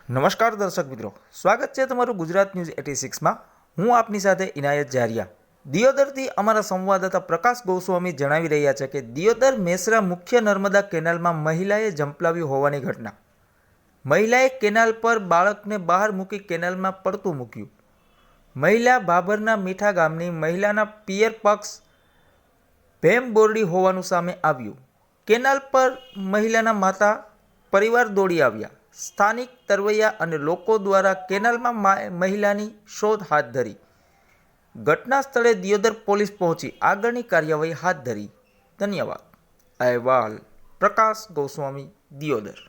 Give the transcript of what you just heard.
નમસ્કાર દર્શક મિત્રો, સ્વાગત છે તમારું ગુજરાત ન્યૂઝ 86માં। હું આપની સાથે ઇનાયત જારિયા। દિયોદરથી અમારા સંવાદદાતા પ્રકાશ ગોસ્વામી જણાવી રહ્યા છે કે દિયોદર મેસરા મુખ્ય નર્મદા કેનાલમાં મહિલાએ ઝંપલાવ્યું હોવાની ઘટના। મહિલાએ કેનાલ પર બાળકને બહાર મૂકી કેનાલમાં પડતું મૂક્યું। મહિલા ભાભરના મીઠા ગામની મહિલાના પિયર પક્ષ ભેમબોરડી હોવાનું સામે આવ્યું। કેનાલ પર મહિલાના માતા પરિવાર દોડી આવ્યા। સ્થાનિક તરવૈયા અને લોકો દ્વારા કેનાલમાં મહિલાની શોધ હાથ ધરી। ઘટના સ્થળે દિયોદર પોલીસ પહોંચી આગળની કાર્યવાહી હાથ ધરી। ધન્યવાદ। અહેવાલ પ્રકાશ ગોસ્વામી, દિયોદર।